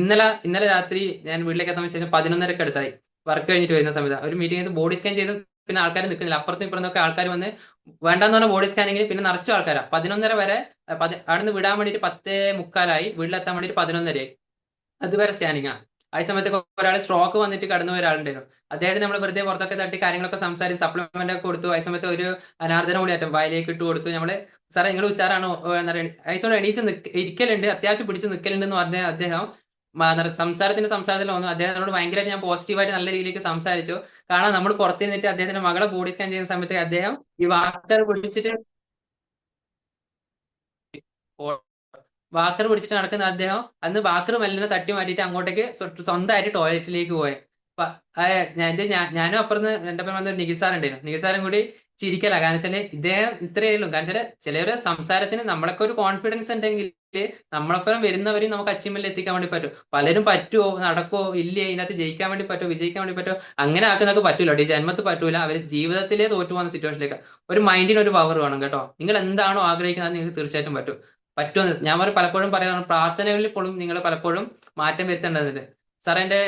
ഇന്നലെ രാത്രി ഞാൻ വീട്ടിലേക്ക് എത്താൻ ശേഷം 11:30 അടുത്തായി. വർക്ക് കഴിഞ്ഞിട്ട് വരുന്ന സമയത്ത് ഒരു മീറ്റിംഗ് ബോഡി സ്കാൻ ചെയ്ത്, പിന്നെ ആൾക്കാർ നിൽക്കുന്നില്ല. അപ്പുറത്തും ഇപ്പുറത്തൊക്കെ ആൾക്കാർ വന്ന് വേണ്ടെന്ന് പറഞ്ഞ ബോഡി സ്കാനിങ്ങിൽ പിന്നെ നിറച്ച ആൾക്കാരാ. 11:30 വരെ അവിടെ നിന്ന് വിടാൻ വേണ്ടിയിട്ട് 10:45, വീട്ടിലെത്താൻ വേണ്ടിയിട്ട് 11:30. അതുവരെ സ്കാനിങ്ങാ. ആ സമയത്തൊക്കെ ഒരാൾ സ്ട്രോക്ക് വന്നിട്ട് കടന്നു പോയ ഒരാളുണ്ടായിരുന്നു. അദ്ദേഹത്തിന് നമ്മൾ വെറുതെ പുറത്തൊക്കെ തട്ടി കാര്യങ്ങളൊക്കെ സംസാരിച്ച് സപ്ലിമെന്റ് ഒക്കെ കൊടുത്തു. ആ സമയത്ത് ഒരു അനാർദ്ദന കൂടി ആറ്റം വായിലേക്ക് ഇട്ട് കൊടുത്തു. നമ്മള് സാറേ നിങ്ങൾ ഉഷാറാണോ എന്താ പറയുക, ഐസോട് എണീച്ച് ഇരിക്കലുണ്ട്, അത്യാവശ്യം പിടിച്ച് നിൽക്കലുണ്ട് എന്ന് പറഞ്ഞ അദ്ദേഹം സംസാരത്തിൽ വന്നു. അദ്ദേഹത്തിനോട് ഭയങ്കരമായിട്ട് ഞാൻ പോസിറ്റീവായിട്ട് നല്ല രീതിയിലേക്ക് സംസാരിച്ചു. കാരണം നമ്മൾ പുറത്തിരുന്നിട്ട് അദ്ദേഹത്തിന്റെ മകളെ ബോഡി സ്കാൻ ചെയ്യുന്ന സമയത്ത് അദ്ദേഹം ഈ വാക്കർ പിടിച്ചിട്ട് നടക്കുന്ന അദ്ദേഹം അന്ന് വാക്കർ മെല്ലിനെ തട്ടി മാറ്റിയിട്ട് അങ്ങോട്ടേക്ക് സ്വന്തമായിട്ട് ടോയ്ലറ്റിലേക്ക് പോയി. പ- ആ, ഞാനും അപ്പുറത്ത് എന്റെ ഒപ്പം വന്ന നിഖിൽ സാർ ഉണ്ടായിരുന്നു. നിഖിൽ സാറും കൂടി ചിരിക്കല. കാരണം വെച്ചാല് ഇദ്ദേഹം ഇത്രയേ ഉള്ളൂ. കാരണം വെച്ചാല് ചിലവര് സംസാരത്തിന് നമ്മളൊക്കെ ഒരു കോൺഫിഡൻസ് ഉണ്ടെങ്കിൽ നമ്മളൊപ്പം വരുന്നവരെയും നമുക്ക് അച്ചീവ്മെന്റിൽ എത്തിക്കാൻ വേണ്ടി പറ്റും. പലരും പറ്റുമോ, നടക്കുമോ, ഇല്ലേ, ഇതിനകത്ത് ജയിക്കാൻ വേണ്ടി പറ്റുമോ, വിജയിക്കാൻ വേണ്ടി പറ്റുമോ, അങ്ങനെ ആക്കുന്നവർക്ക് പറ്റൂല. ഈ ജന്മത്ത് പറ്റൂല. അവർ ജീവിതത്തിലേ തോറ്റു പോകുന്ന സിറ്റുവേഷനിലേക്ക്. ഒരു മൈൻഡിന് ഒരു പവർ വേണം കേട്ടോ. നിങ്ങൾ എന്താണോ ആഗ്രഹിക്കുന്നത് അത് നിങ്ങൾക്ക് തീർച്ചയായിട്ടും പറ്റും. പറ്റുമെന്ന് ഞാൻ പലപ്പോഴും പറയാറുണ്ട്, പ്രാർത്ഥനകളിൽ പോലും നിങ്ങൾ പലപ്പോഴും മാറ്റം വരുത്തേണ്ടതുണ്ട്. സാർ എന്റെ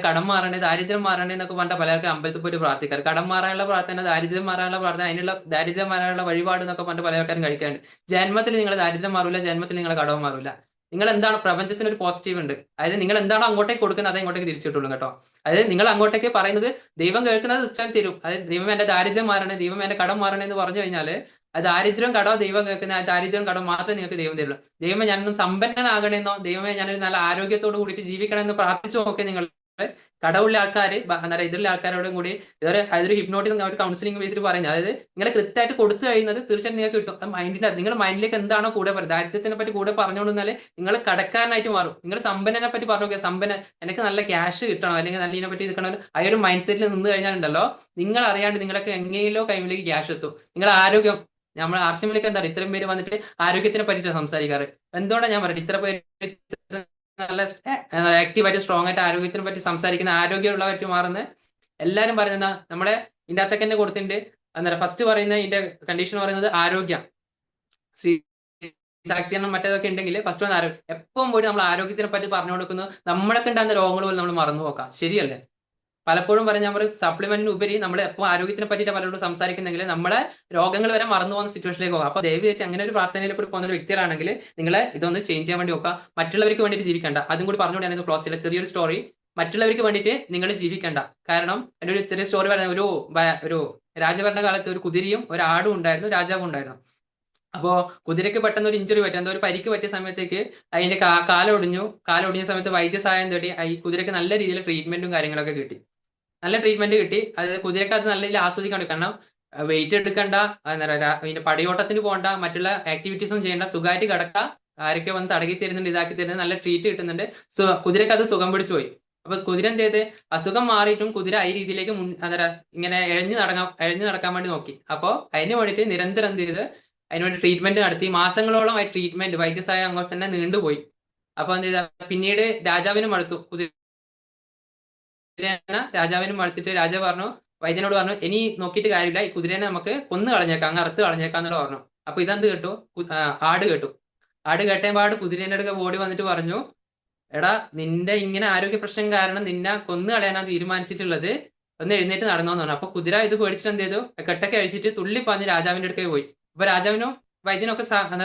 കടം മാറണേ, ദാരിദ്ര്യം മാറണേ എന്നൊക്കെ പറഞ്ഞാൽ പലർക്കും അമ്പലത്തിൽ പോയിട്ട് പ്രാർത്ഥിക്കാറ്. കടം മാറാനുള്ള പ്രാർത്ഥന, ദാരിദ്ര്യം മാറാനുള്ള പ്രാർത്ഥന, അതിനുള്ള ദാരിദ്ര്യം മാറാനുള്ള വഴിപാട് എന്നൊക്കെ പറഞ്ഞിട്ട് പല ആൾക്കാരും കഴിക്കാറുണ്ട്. ജന്മത്തിൽ നിങ്ങൾ ദാരിദ്ര്യം മാറൂല, ജന്മത്തിൽ നിങ്ങൾ കടവും മാറൂല. നിങ്ങൾ എന്താണ്, പ്രപഞ്ചത്തിന് ഒരു പോസിറ്റീവ് ഉണ്ട്. അതായത് നിങ്ങൾ എന്താണോ അങ്ങോട്ടേക്ക് കൊടുക്കുന്നത്, അതേ ഇങ്ങോട്ടേക്ക് തിരിച്ചു കിട്ടുള്ളൂ കേട്ടോ. അതായത് നിങ്ങൾ അങ്ങോട്ടേക്ക് പറയുന്നത് ദൈവം കേൾക്കുന്നത് തീർച്ചയായും തരും. അതായത് ദൈവം എന്റെ ദാരിദ്ര്യം മാറണേ, ദൈവം എന്റെ കടം മാറണേ എന്ന് പറഞ്ഞു കഴിഞ്ഞാൽ ആ ദാരിദ്ര്യം കടവും ദൈവം കേൾക്കുന്ന, ആ ദാരിദ്ര്യം കടവും മാത്രമേ നിങ്ങൾക്ക് ദൈവം തരുള്ളൂ. ദൈവമേ ഞാനൊന്ന് സമ്പന്നനാകണമെന്നോ, ദൈവമേ ഞാനൊരു നല്ല ആരോഗ്യത്തോട് കൂടിയിട്ട് ജീവിക്കണമെന്ന് പ്രാർത്ഥിച്ചു നോക്കെ നിങ്ങൾ. കടവുള്ള ആൾക്കാർ എന്താ പറയുക, ഇതിലുള്ള ആൾക്കാരോടും കൂടി അതൊരു ഹിപ്നോട്ടിസം, ഒരു കൗൺസിലിംഗ് ബേസിൽ പറയുന്നത്. അതായത് നിങ്ങൾ കൃത്യമായിട്ട് കൊടുത്തു കഴിയുന്നത് തീർച്ചയായും നിങ്ങൾക്ക് കിട്ടും. മൈൻഡിന്റെ നിങ്ങളുടെ മൈൻഡിലേക്ക് എന്താണോ കൂടെ പറയുന്നത്, ദാരിദ്ര്യത്തിനെ പറ്റി കൂടെ പറഞ്ഞുകൊണ്ടിരുന്നാൽ നിങ്ങൾ കടക്കാരനായിട്ട് മാറും. നിങ്ങൾ സമ്പന്നനെ പറ്റി പറഞ്ഞു നോക്കിയാൽ, സമ്പന്നൻ എനിക്ക് നല്ല ക്യാഷ് കിട്ടണം, അല്ലെങ്കിൽ നല്ല ഇതിനെ പറ്റി നിൽക്കണം, ആ ഒരു മൈൻഡ് സെറ്റിൽ നിന്ന് കഴിഞ്ഞാലുണ്ടല്ലോ, നിങ്ങൾ അറിയാണ്ട് നിങ്ങളൊക്കെ എങ്ങനെയോ കൈമിലേക്ക് ക്യാഷ് എത്തും. നിങ്ങളുടെ ആരോഗ്യം, നമ്മൾ ആർസിമിലേക്ക് എന്താ പറയുക, ഇത്രയും പേര് വന്നിട്ട് ആരോഗ്യത്തിനെ പറ്റിയിട്ട് സംസാരിക്കാറ്. എന്തുകൊണ്ടാണ് ഞാൻ പറയുന്നത്, ഇത്ര പേര് നല്ല ആക്റ്റീവായിട്ട് സ്ട്രോങ് ആയിട്ട് ആരോഗ്യത്തിനെ പറ്റി സംസാരിക്കുന്ന, ആരോഗ്യമുള്ളവർക്ക് മാറുന്ന എല്ലാരും പറയുന്ന നമ്മളെ ഇതിന്റെ അകത്തൊക്കെ തന്നെ കൊടുത്തിട്ടുണ്ട്. എന്താ ഫസ്റ്റ് പറയുന്ന ഇതിന്റെ കണ്ടീഷൻ പറയുന്നത് ആരോഗ്യം, ശ്രീ ശാക്തീകരണം മറ്റേതൊക്കെ ഉണ്ടെങ്കിൽ ഫസ്റ്റ് വന്ന് ആരോഗ്യം. എപ്പം പോയി നമ്മൾ ആരോഗ്യത്തിനെ പറ്റി പറഞ്ഞു കൊടുക്കുന്നു, നമ്മളൊക്കെ ഉണ്ടാകുന്ന രോഗങ്ങൾ പോലും നമ്മൾ മറന്നു പോക്കാം. ശരിയല്ലേ? പലപ്പോഴും പറഞ്ഞ നമ്മൾ സപ്ലിമെന്റിന് ഉപരി നമ്മൾ എപ്പോൾ ആരോഗ്യത്തിനെ പറ്റിയിട്ട് പലരോടും സംസാരിക്കുന്നെങ്കിൽ നമ്മളെ രോഗങ്ങൾ വരെ മറന്നു പോകുന്ന സിറ്റുവേഷനിലേക്ക് പോകും. അപ്പൊ ദയവായിട്ട് അങ്ങനെ ഒരു പ്രാർത്ഥനയിൽ കൂടി പോകുന്ന ഒരു വ്യക്തികളാണെങ്കിൽ നിങ്ങളെ ഇതൊന്ന് ചേഞ്ച് ചെയ്യാൻ വേണ്ടി നോക്കുക. മറ്റുള്ളവർക്ക് വേണ്ടിയിട്ട് ജീവിക്കേണ്ട. അതും കൂടി പറഞ്ഞുകൊണ്ട് ഞാനിത് ക്ലോസ് ചെയ്യില്ല. ചെറിയൊരു സ്റ്റോറി. മറ്റുള്ളവർക്ക് വേണ്ടിയിട്ട് നിങ്ങൾ ജീവിക്കേണ്ട. കാരണം എൻ്റെ ഒരു ചെറിയ സ്റ്റോറി പറയുന്നത്, ഒരു രാജഭരണകാലത്ത് ഒരു കുതിരയും ഒരു ആടും ഉണ്ടായിരുന്നു, രാജാവും ഉണ്ടായിരുന്നു. അപ്പോ കുതിരയ്ക്ക് പെട്ടെന്ന് ഒരു ഇഞ്ചുറി പറ്റി, എന്തോ ഒരു പരിക്ക് പറ്റിയ സമയത്തേക്ക് അതിന്റെ കാലൊടിഞ്ഞു. കാലൊടിഞ്ഞ സമയത്ത് വൈദ്യസഹായം തേടി ഈ കുതിരയ്ക്ക് നല്ല രീതിയിൽ ട്രീറ്റ്മെന്റും കാര്യങ്ങളൊക്കെ കിട്ടി. നല്ല ട്രീറ്റ്മെന്റ് കിട്ടി. അത് കുതിരക്ക് അത് നല്ല രീതിയിൽ ആസ്വദിക്കാൻ പറ്റും. കാരണം വെയിറ്റ് എടുക്കണ്ട, എന്താ പറയുക, പിന്നെ പടയോട്ടത്തിന് പോകണ്ട, മറ്റുള്ള ആക്ടിവിറ്റീസും ചെയ്യേണ്ട, സുഖമായിട്ട് കിടക്ക, ആരൊക്കെ വന്ന് തടകി തരുന്നുണ്ട്, ഇതാക്കി തരുന്നുണ്ട്, നല്ല ട്രീറ്റ് കിട്ടുന്നുണ്ട്. കുതിരക്ക് അത് സുഖം പിടിച്ചു പോയി. അപ്പൊ കുതിര എന്ത് ചെയ്ത്, അസുഖം മാറിയിട്ടും കുതിര ഈ രീതിയിലേക്ക് എന്താ പറയുക, ഇങ്ങനെ എഴഞ്ഞു നടക്കാൻ വേണ്ടി നോക്കി. അപ്പോൾ അതിന് വേണ്ടിയിട്ട് നിരന്തരം എന്ത് ചെയ്ത് അതിനുവേണ്ടി ട്രീറ്റ്മെന്റ് നടത്തി. മാസങ്ങളോളം ആ ട്രീറ്റ്മെന്റ് വൈദ്യസഹായം അങ്ങോട്ട് തന്നെ നീണ്ടുപോയി. അപ്പൊ എന്ത് ചെയ്ത, പിന്നീട് രാജാവിനും അടുത്തു കുതിരേനെ. രാജാവിനും അടുത്തിട്ട് രാജാവ് പറഞ്ഞു, വൈദ്യനോട് പറഞ്ഞു, ഇനി നോക്കിയിട്ട് കാര്യമില്ല, ഈ കുതിരേനെ നമുക്ക് കൊന്നു കളഞ്ഞേക്കാം, അങ്ങ് അറുത്ത് കളഞ്ഞേക്കാം എന്നുള്ള പറഞ്ഞു. അപ്പൊ ഇതെന്ത് കേട്ടു, ആട് കേട്ടു. ആട് കേട്ടേപാട് കുതിരേന്റെ അടുക്ക ഓടി വന്നിട്ട് പറഞ്ഞു, എടാ, നിന്റെ ഇങ്ങനെ ആരോഗ്യ പ്രശ്നം കാരണം നിന്നെ കൊന്നു കളയാനാണ് തീരുമാനിച്ചിട്ടുള്ളത്, ഒന്ന് എഴുന്നേറ്റ് നടന്നോന്ന് പറഞ്ഞു. അപ്പൊ കുതിര ഇത് പേടിച്ചിട്ട് എന്ത് ചെയ്തു, കെട്ടൊക്കെ അഴിച്ചിട്ട് തുള്ളി പറഞ്ഞ് രാജാവിന്റെ അടുക്കേ പോയി. അപ്പൊ രാജാവിനും വൈദ്യനൊക്കെ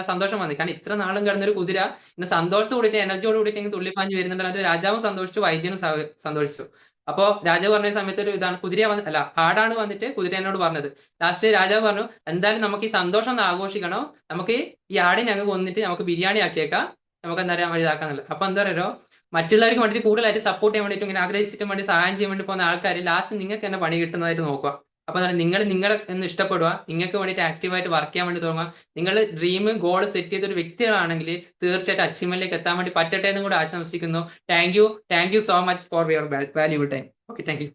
സന്തോഷം വന്നു. കാരണം ഇത്ര നാളും കിടന്നൊരു കുതിര ഇന്ന് സന്തോഷത്തോട് കൂടിയിട്ട്, എനർജിയോട് കൂടിയിട്ട് ഇങ്ങനെ തുള്ളിപ്പാഞ്ഞ് വരുന്നുണ്ട്. രാജാവും സന്തോഷിച്ചു, വൈദ്യനും സന്തോഷിച്ചു. അപ്പോ രാജാവ് പറഞ്ഞ സമയത്ത് ഒരു ഇതാണ്, കുതിര അല്ല ആടാണ് വന്നിട്ട് കുതിരേനോട് പറഞ്ഞത്. ലാസ്റ്റ് രാജാവ് പറഞ്ഞു, എന്തായാലും നമുക്ക് ഈ സന്തോഷം ഒന്ന് ആഘോഷിക്കണം, നമുക്ക് ഈ ആടിനെ അങ്ങ് കൊന്നിട്ട് നമുക്ക് ബിരിയാണി ആക്കിയേക്കാം, നമുക്ക് എന്താ പറയുക ഇതാക്കാന്നുള്ളത്. അപ്പൊ എന്താ പറയുക, മറ്റുള്ളവർക്ക് വേണ്ടിയിട്ട് കൂടുതലായിട്ട് സപ്പോർട്ട് ചെയ്യാൻ വേണ്ടിയിട്ട്, ഇങ്ങനെ ആഗ്രഹിച്ചിട്ട് വേണ്ടി സഹായം ചെയ്യാൻ വേണ്ടി പോകുന്ന ആൾക്കാർ ലാസ്റ്റ് നിങ്ങൾക്ക് തന്നെ പണി കിട്ടുന്നതായിട്ട് നോക്കുക. അപ്പൊ എന്താ, നിങ്ങളെ എന്ന് ഇഷ്ടപ്പെടുക, നിങ്ങൾക്ക് വേണ്ടിയിട്ട് ആക്റ്റീവായിട്ട് വർക്ക് ചെയ്യാൻ വേണ്ടി തുടങ്ങുക. നിങ്ങൾ ഡ്രീം ഗോൾ സെറ്റ് ചെയ്ത ഒരു വ്യക്തികളാണെങ്കിൽ തീർച്ചയായിട്ടും അച്ചീവ്മെന്റിലേക്ക് എത്താൻ വേണ്ടി പറ്റട്ടെ എന്നും കൂടെ ആശംസിക്കുന്നു. Thank you so much for your valuable time. Okay, thank you.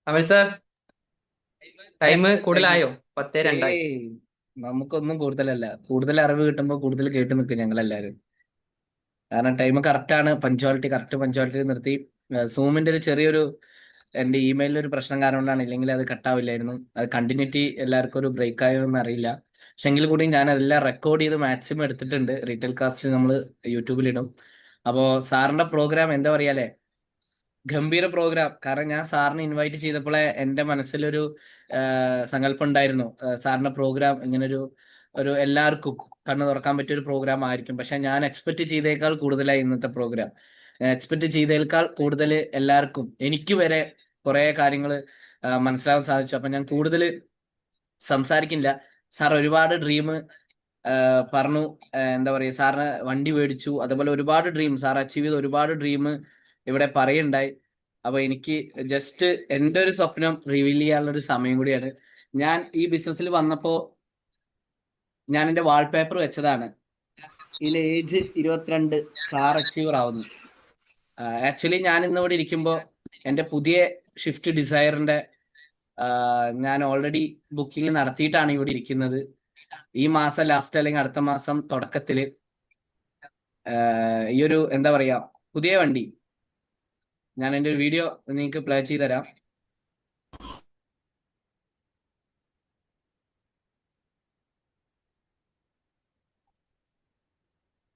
Amal sir, time കൂടുതലായോ? 10:02.
ഏയ് നമുക്കൊന്നും കൂടുതലല്ല, കൂടുതൽ അറിവ് കിട്ടുമ്പോൾ കൂടുതൽ കേട്ട് നിൽക്കും ഞങ്ങളെല്ലാരും. കാരണം ടൈം കറക്റ്റ് ആണ്, കറക്റ്റ് പഞ്ച്വാലിറ്റി നിർത്തി. സൂമിന്റെ ഒരു ചെറിയൊരു എന്റെ ഇമെയിലിൽ ഒരു പ്രശ്നം കാരണം കൊണ്ടാണ്, ഇല്ലെങ്കിൽ അത് കട്ടാവില്ലായിരുന്നു. അത് കണ്ടിന്യൂറ്റി എല്ലാവർക്കും ഒരു ബ്രേക്ക് ആയോ എന്ന് അറിയില്ല. പക്ഷെ എങ്കിൽ കൂടി ഞാൻ അതെല്ലാം റെക്കോർഡ് ചെയ്ത് മാക്സിമം എടുത്തിട്ടുണ്ട്. റീറ്റെയിൽ കാസ്റ്റ് നമ്മൾ യൂട്യൂബിലിടും. അപ്പോൾ സാറിന്റെ പ്രോഗ്രാം എന്താ പറയാ, ഗംഭീര പ്രോഗ്രാം. കാരണം ഞാൻ സാറിനെ ഇൻവൈറ്റ് ചെയ്തപ്പോഴേ എൻ്റെ മനസ്സിലൊരു സങ്കല്പം ഉണ്ടായിരുന്നു, സാറിന്റെ പ്രോഗ്രാം ഇങ്ങനൊരു എല്ലാവർക്കും കണ്ണു തുറക്കാൻ പറ്റിയ ഒരു പ്രോഗ്രാം ആയിരിക്കും. പക്ഷെ ഞാൻ എക്സ്പെക്ട് ചെയ്തേക്കാൾ കൂടുതലായി ഇന്നത്തെ പ്രോഗ്രാം. എക്സ്പെക്ട് ചെയ്തേക്കാൾ കൂടുതൽ എല്ലാവർക്കും, എനിക്ക് വരെ കുറെ കാര്യങ്ങൾ മനസ്സിലാക്കാൻ സാധിച്ചു. അപ്പൊ ഞാൻ കൂടുതൽ സംസാരിക്കില്ല. സാർ ഒരുപാട് ഡ്രീം പറഞ്ഞു. എന്താ പറയുക, സാറിന് വണ്ടി മേടിച്ചു, അതുപോലെ ഒരുപാട് ഡ്രീം സാർ അച്ചീവ് ചെയ്ത ഒരുപാട് ഡ്രീം ഇവിടെ പറയുണ്ടായി. അപ്പൊ എനിക്ക് ജസ്റ്റ് എൻ്റെ ഒരു സ്വപ്നം റിവീൽ ചെയ്യാനുള്ള ഒരു സമയം കൂടിയാണ്. ഞാൻ ഈ ബിസിനസ്സിൽ വന്നപ്പോ ഞാൻ എൻ്റെ വാൾപേപ്പർ വെച്ചതാണ്, ഇതിൽ ഏജ് 22, കാർ അച്ചീവർ ആവുന്നു. ആക്ച്വലി ഞാൻ ഇന്നിവിടെ ഇരിക്കുമ്പോൾ എൻ്റെ പുതിയ ഷിഫ്റ്റ് ഡിസയറിന്റെ ഞാൻ ഓൾറെഡി ബുക്കിംഗ് നടത്തിയിട്ടാണ് ഇവിടെ ഇരിക്കുന്നത്. ഈ മാസം ലാസ്റ്റ് അല്ലെങ്കിൽ അടുത്ത മാസം തുടക്കത്തില് ഈ ഒരു എന്താ പറയാ പുതിയ വണ്ടി ഞാൻ എൻ്റെ ഒരു വീഡിയോ നിങ്ങൾക്ക് പ്ലേ ചെയ്ത് തരാം.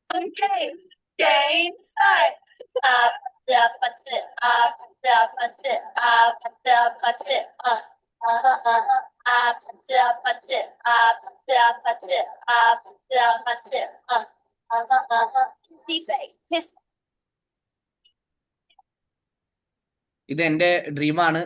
Okay, game, start. Up, up, up, up, up, up, up, up, up. Up, up, Defect.
ഇത് എൻ്റെ ഡ്രീമാണ്.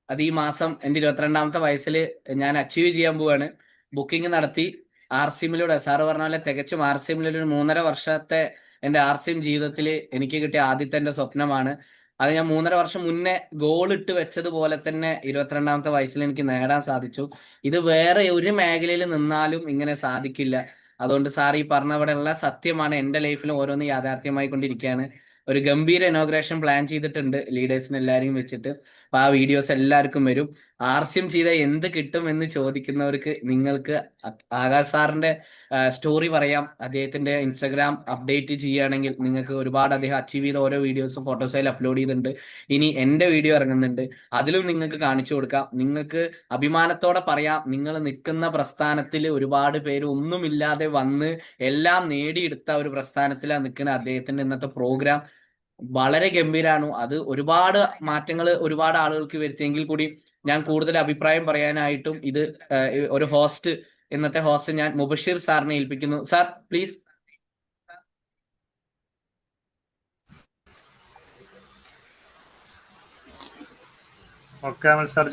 അത് ഈ മാസം എൻ്റെ 22ാമത്തെ വയസ്സിൽ ഞാൻ അച്ചീവ് ചെയ്യാൻ പോവാണ്. ബുക്കിംഗ് നടത്തി ആർസിഎമ്മിലൂടെ. സാറ് പറഞ്ഞ പോലെ തികച്ചും ആർസിഎമ്മിലൂടെ ഒരു 3.5 വർഷത്തെ എൻ്റെ ആർസിഎം ജീവിതത്തിൽ എനിക്ക് കിട്ടിയ ആദ്യത്തെ എൻ്റെ സ്വപ്നമാണ്. അത് ഞാൻ 3.5 വർഷം മുന്നേ ഗോൾ ഇട്ട് വെച്ചതുപോലെ തന്നെ 22ാമത്തെ വയസ്സിൽ എനിക്ക് നേടാൻ സാധിച്ചു. ഇത് വേറെ ഒരു മേഖലയിൽ നിന്നാലും ഇങ്ങനെ സാധിക്കില്ല. അതുകൊണ്ട് സാർ ഈ പറഞ്ഞ അവിടെ ഉള്ള സത്യമാണ്. എൻ്റെ ലൈഫിലും ഓരോന്ന് യാഥാർത്ഥ്യമായി കൊണ്ടിരിക്കുകയാണ്. ഒരു ഗംഭീര ഇനോഗ്രേഷൻ പ്ലാൻ ചെയ്തിട്ടുണ്ട് ലീഡേഴ്സിന് എല്ലാവരെയും വെച്ചിട്ട്. അപ്പൊ ആ വീഡിയോസ് എല്ലാവർക്കും വരും. ആർസ്യം ചെയ്ത എന്ത് കിട്ടും എന്ന് ചോദിക്കുന്നവർക്ക് നിങ്ങൾക്ക് ആകാശ് സാറിന്റെ സ്റ്റോറി പറയാം. അദ്ദേഹത്തിന്റെ ഇൻസ്റ്റാഗ്രാം അപ്ഡേറ്റ് ചെയ്യുകയാണെങ്കിൽ നിങ്ങൾക്ക് ഒരുപാട് അദ്ദേഹം അച്ചീവ് ചെയ്ത ഓരോ വീഡിയോസും ഫോട്ടോസ് അതിൽ അപ്ലോഡ് ചെയ്തിട്ടുണ്ട്. ഇനി എന്റെ വീഡിയോ ഇറങ്ങുന്നുണ്ട്, അതിലും നിങ്ങൾക്ക് കാണിച്ചു കൊടുക്കാം. നിങ്ങൾക്ക് അഭിമാനത്തോടെ പറയാം, നിങ്ങൾ നിൽക്കുന്ന പ്രസ്ഥാനത്തിൽ ഒരുപാട് പേര് ഒന്നുമില്ലാതെ വന്ന് എല്ലാം നേടിയെടുത്ത ഒരു പ്രസ്ഥാനത്തിലാണ് നിൽക്കുന്ന. അദ്ദേഹത്തിന്റെ ഇന്നത്തെ പ്രോഗ്രാം വളരെ ഗംഭീരാണ്. അത് ഒരുപാട് മാറ്റങ്ങൾ ഒരുപാട് ആളുകൾക്ക് വരുത്തിയെങ്കിൽ കൂടി ഞാൻ കൂടുതൽ അഭിപ്രായം പറയാനായിട്ടും ഇത് ഒരു ഹോസ്റ്റ്, ഇന്നത്തെ ഹോസ്റ്റ് ഞാൻ മുബഷീർ സാറിനെ ഏൽപ്പിക്കുന്നു. Sir please.
Okay Amal sir,